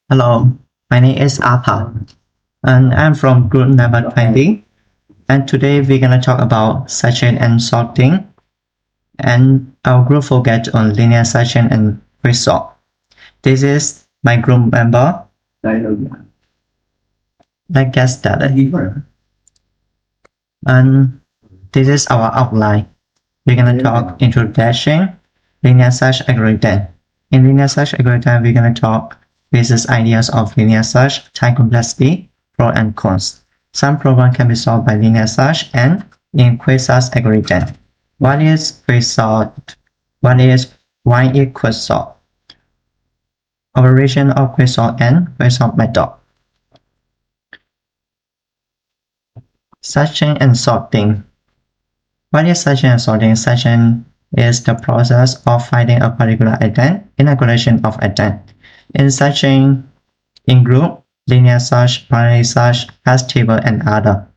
Hello, my name is Apa, and I'm from group number 20. And today we're gonna talk about searching and sorting. And our group focused on linear searching and quick sort. This is my group member. Let's get started. And this is our outline. We're gonna talk introduction, linear search algorithm. In linear search algorithm, we're gonna talk basic ideas of linear search, time complexity, pros and cons. Some problems can be solved by linear search and in quick search algorithm. What is quick sort? Why is quick sort? Operation of quick sort and quick sort method. Searching and sorting. What is searching and sorting? Searching is the process of finding a particular item in a collection of items. In searching in group, linear search, binary search, hash table, and other.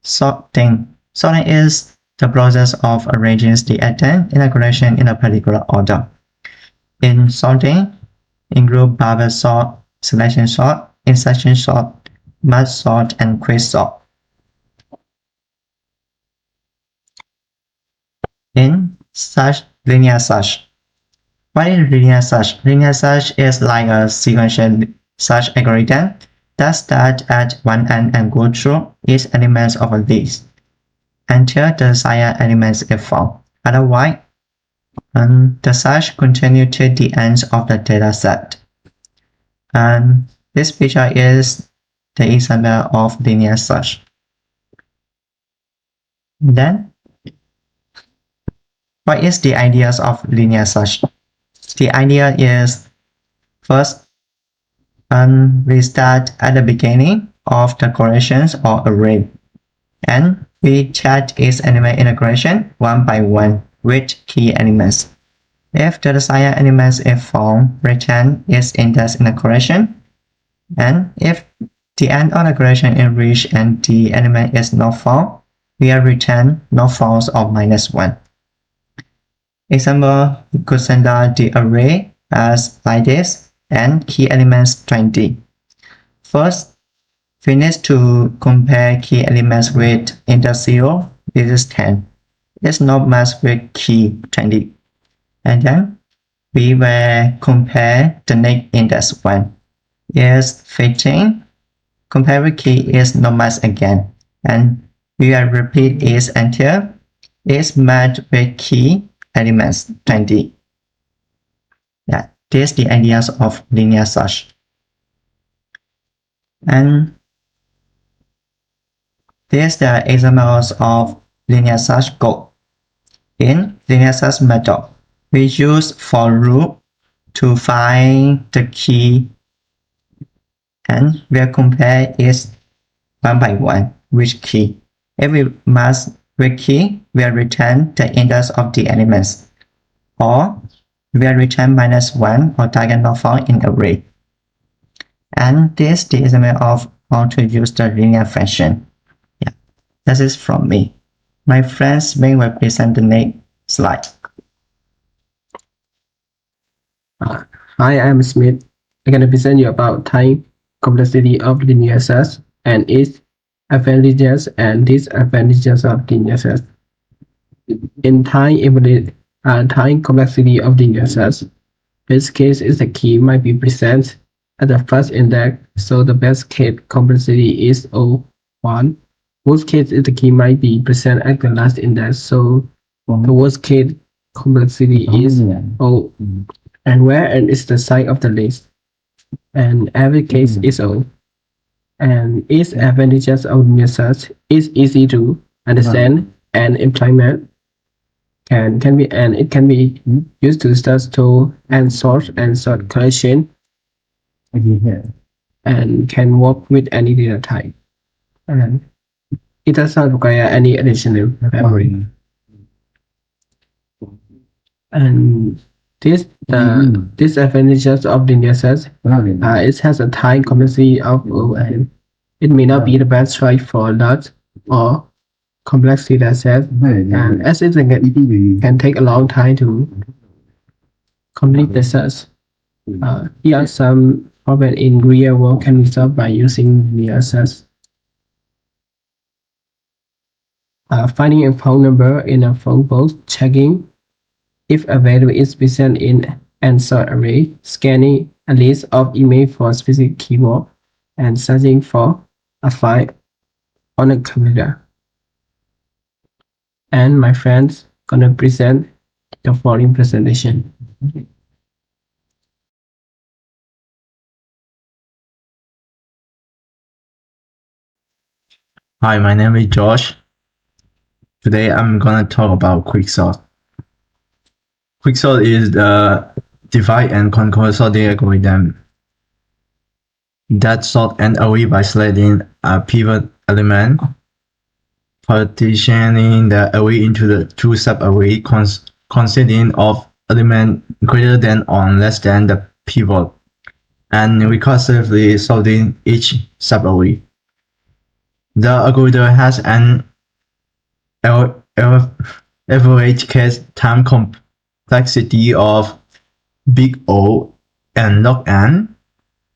Sorting. Sorting is the process of arranging the item in a collection in a particular order. In sorting, in group, bubble sort, selection sort, insertion sort, merge sort, and quick sort. In search, linear search. What is linear search? Linear search is like a sequential search algorithm that starts at one end and goes through each element of a list until the desired element is found. Otherwise, the search continues to the end of the dataset. And this picture is the example of linear search. Then, what is the ideas of linear search? The idea is first, we start at the beginning of the collections or array, and we check each element in a collection one by one with key elements. If the desired element is found, return its index in the collection, and if the end of the collection is reached and the element is not found, we will return not found or -1. Example, we could send out the array as like this and key elements 20. First, we need to compare key elements with index 0, this is 10. It's not matched with key 20. And then we will compare the next index 1. Is 15. Compare with key is not matched again. And we will repeat it until it's matched with key elements 20. Yeah, this is the ideas of linear search. And this is the examples of linear search code. In linear search method, we use for loop to find the key, and we'll compare it one by one with key. If we match with key, we'll return the index of the elements, or we'll return -1 or target not found in array. And this is the example of how to use the linear function. Yeah, that is from me. My friend Smith will present the next slide. Hi, I'm Smith. I'm going to present you about time complexity of linear search and its advantages and disadvantages of linear search. In time complexity of linear search, base case is the key might be present at the first index, so the best case complexity is O1. Worst case is the key might be present at the last index, so the worst case complexity is O. And where n is the size of the list, and every case is O. And its advantages of linear search is easy to understand and implement. It can be used to start, store, and sort collection, and can work with any data type. And it does not require any additional memory. And this disadvantages of linear search, it has a time complexity of O, and it may not be the best choice for large or complex data sets, and as it can take a long time to complete the search. Here are some problem in real world can be solved by using linear access. Finding a phone number in a phone book, checking if a value is present in an sort array, scanning a list of images for a specific keyword, and searching for a file on a computer. And my friends gonna present the following presentation. Hi, my name is Josh. Today I'm gonna talk about quicksort. Quicksort is the divide and conquer sorting algorithm that sort an array by selecting a pivot element, partitioning the array into the two sub-arrays consisting of elements greater than or less than the pivot, and recursively sorting each sub-array. The algorithm has an average case time complexity of big O and log n,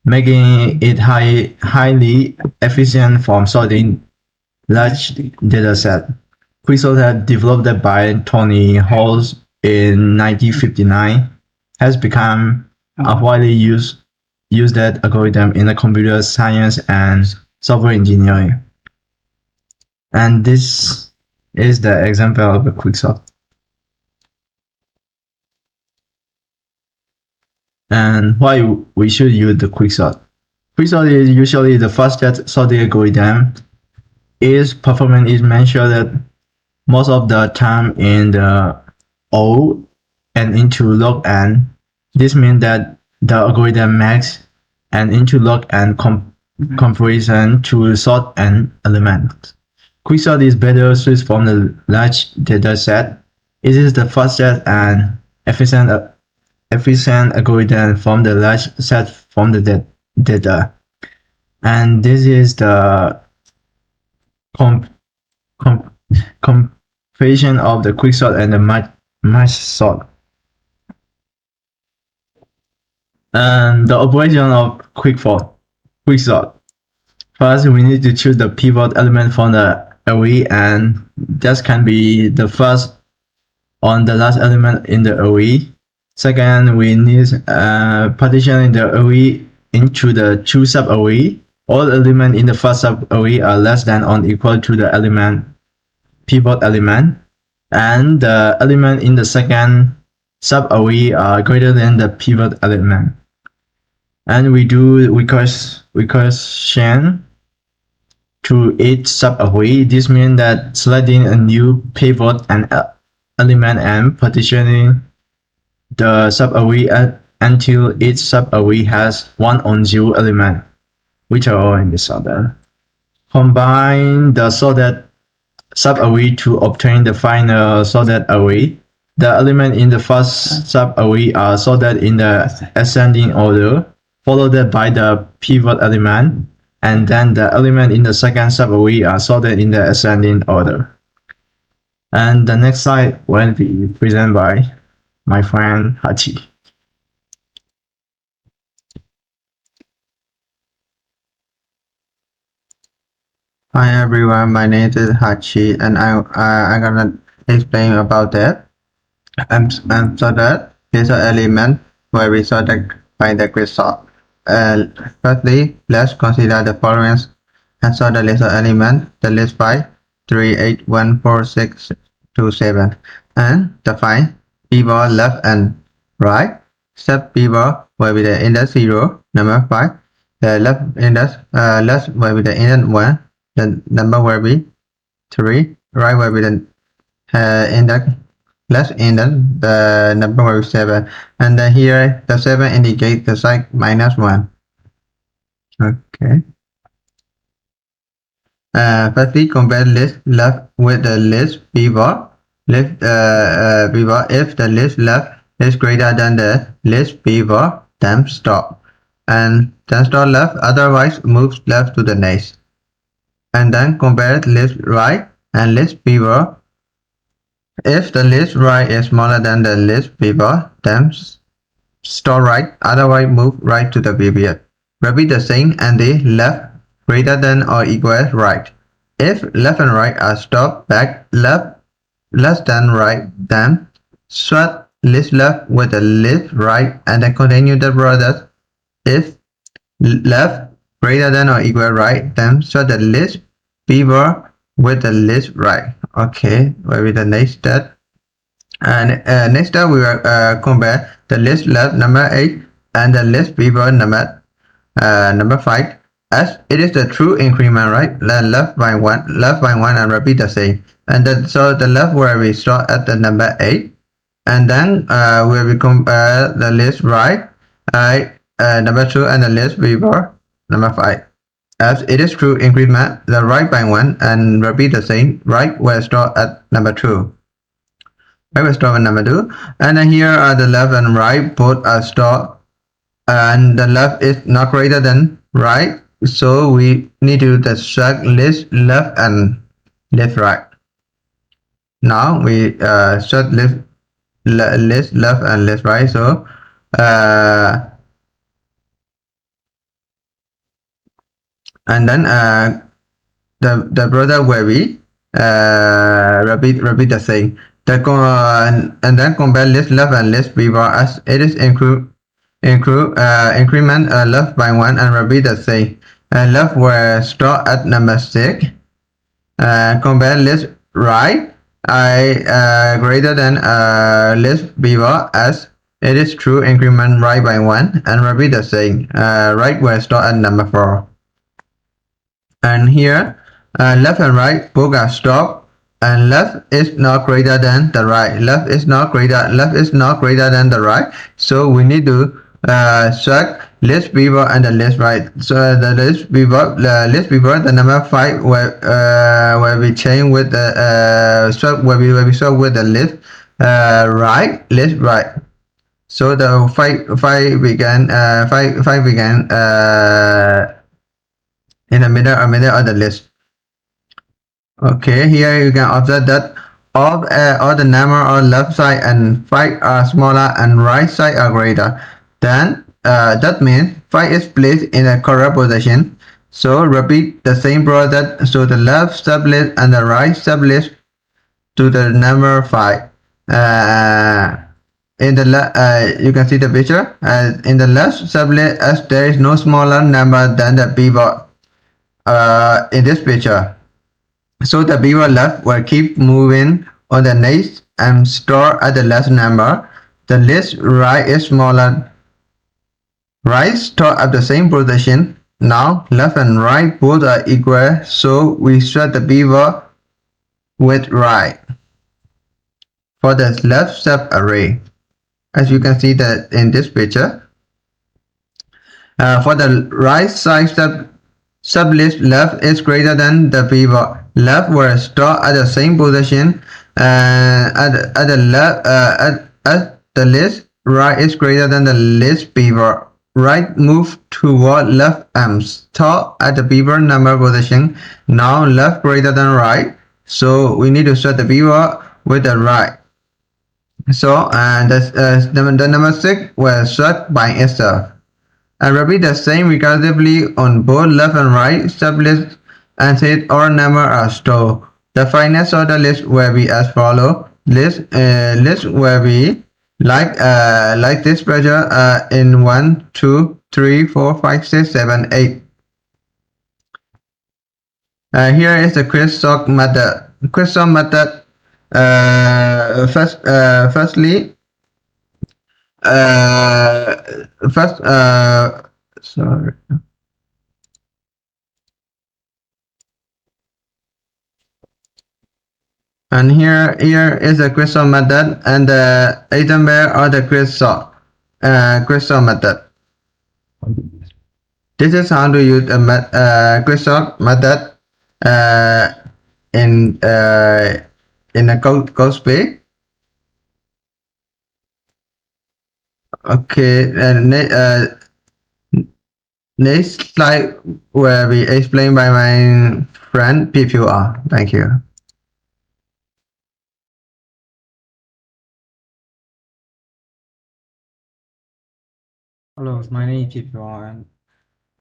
making it highly efficient for sorting large dataset. Quicksort, developed by Tony Halls in 1959, has become a widely used algorithm in the computer science and software engineering. And this is the example of a quicksort. And why we should use the quicksort. Quicksort is usually the fastest sorting algorithm. Its performance is measured most of the time in the O and into log n. This means that the algorithm makes an into log n comparison to sort an element. Quicksort is better suited from the large dataset. It is the fastest and efficient algorithm from the large set from the data. And this is the comparison of the quicksort and the merge sort. And the operation of quicksort. First, we need to choose the pivot element from the array, and that can be the first on the last element in the array. Second, we need partitioning the array into the two sub-array. All elements in the first sub-array are less than or equal to the pivot element, and the element in the second sub-array are greater than the pivot element. And we do recursion to each sub-array. This means that selecting a new pivot and element and partitioning the sub-array until each sub-array has 1 or 0 element, which are all in this order. Combine the sorted sub-array to obtain the final sorted array. The elements in the first sub-array are sorted in the ascending order, followed by the pivot element, and then the element in the second sub-array are sorted in the ascending order. And the next slide will be presented by my friend Hachi. Hi everyone, my name is Hachi, and I'm gonna explain about that. So that is an element where we sorted by the quicksort. Firstly, let's consider the following and sort the list of elements. The list by 3, 8, 1, 4, 6, 2, 7, and define pivot left and right. Set pivot will be the index 0, number 5. The left index will be the index 1. The number will be 3, right will be the index, left index, the number will be 7, and then here the 7 indicates the sign -1. Okay. Firstly, compare list left with the list pivot. Pivot. If the list left is greater than the list pivot, then stop, and then stop left. Otherwise, moves left to the next. And then compare list right and list pivot. If the list right is smaller than the list pivot, then store right, otherwise move right to the pivot. repeat the same and the left greater than or equal right. If left and right are stopped back left less than right, then swap list left with the list right and then continue the process. If left greater than or equal right, then swap the list beaver with the list right. Okay, where is the next step? And next step we will compare the list left number 8 and the list beaver number 5, as it is the true increment, right? Left by one and repeat the same. And then, so the left where we start at the number 8, and then where we compare the list right, number 2 and the list beaver number 5. As it is true increment, the right by 1 and repeat the same. Right will start at number 2. Right will start at number 2. And then here are the left and right both are stored, and the left is not greater than right, so we need to select list left and left right. Now we select list left and left right, so and then the product will be repeat the same. And then compare list left and list beaver, as it is increment left by 1 and repeat the same. Left will start at number 6. Compare list right greater than list beaver, as it is true increment right by 1 and repeat the same. Right will start at number 4. And here left and right both are stopped, and left is not greater than the right. Left is not greater than the right, so we need to select list beaver and the list right. So the list beaver the number 5 where we change with the swap where we swap with the list list right. So the 5 began in the middle of the list. Okay, here you can observe that all the number on left side and 5 are smaller and right side are greater. Then that means 5 is placed in the correct position. So repeat the same process. So the left sublist and the right sublist to the number 5. In the you can see the picture. In the left sublist, as there is no smaller number than the pivot in this picture. So the beaver left will keep moving on the next and store at the last number. The list right is smaller. Right store at the same position. Now left and right both are equal, so we swap the beaver with right for the left sub array. As you can see that in this picture. For the right side sublist, left is greater than the pivot. Left will start at the same position at the left at the list. Right is greater than the list pivot. Right move toward left and start at the pivot number position. Now left greater than right, so we need to set the pivot with the right. So the number 6 will set by itself. And repeat the same recursively on both left and right sublists until all numbers are stored. The final sorted list will be as follows. List will be like this pressure in 1, 2, 3, 4, 5, 6, 7, 8. Here is the quick-sort method. Quick-sort method. Firstly, first sorry. And here is the quick-sort method and the item bear or the quick-sort method. This is how to use a quick-sort method in a code space. Okay, and next slide will be explained by my friend PPR. Thank you. Hello, my name is PPR, and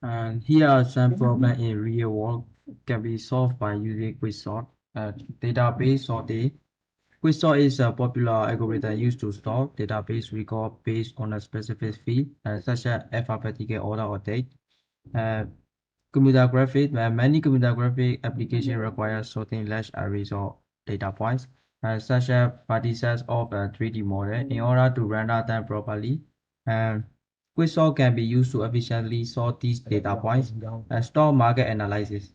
And here are some problems in real world can be solved by using quicksort, database sorting. Quicksort is a popular algorithm used to store database record based on a specific field, such as alphabetical order or date. Uh, Computer graphics, many computer graphic applications require sorting large arrays of data points, such as vertices of a 3D model, in order to render them properly. And Quizsort can be used to efficiently sort these data points and stock market analysis.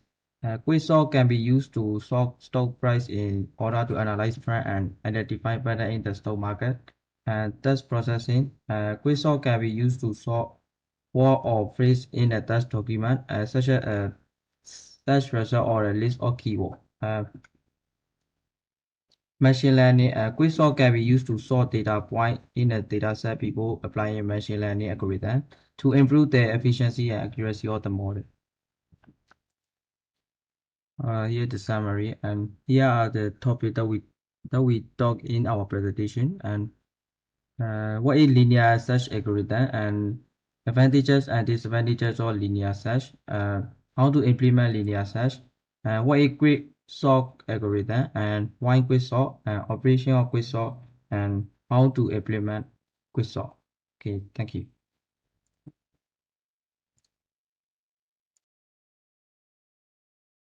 Quizsort can be used to sort stock price in order to analyze trend and identify pattern in the stock market. And text processing, Quizsort can be used to sort word or phrase in a text document, such as a search result or a list of keywords. Machine learning, Quizsort can be used to sort data points in a dataset before applying machine learning algorithm to improve the efficiency and accuracy of the model. Here's the summary, and here are the topics that we talk in our presentation. And what is linear search algorithm and advantages and disadvantages of linear search? How to implement linear search? What is quick sort algorithm and why quick sort? Operation of quick sort and how to implement quick sort. Okay, thank you.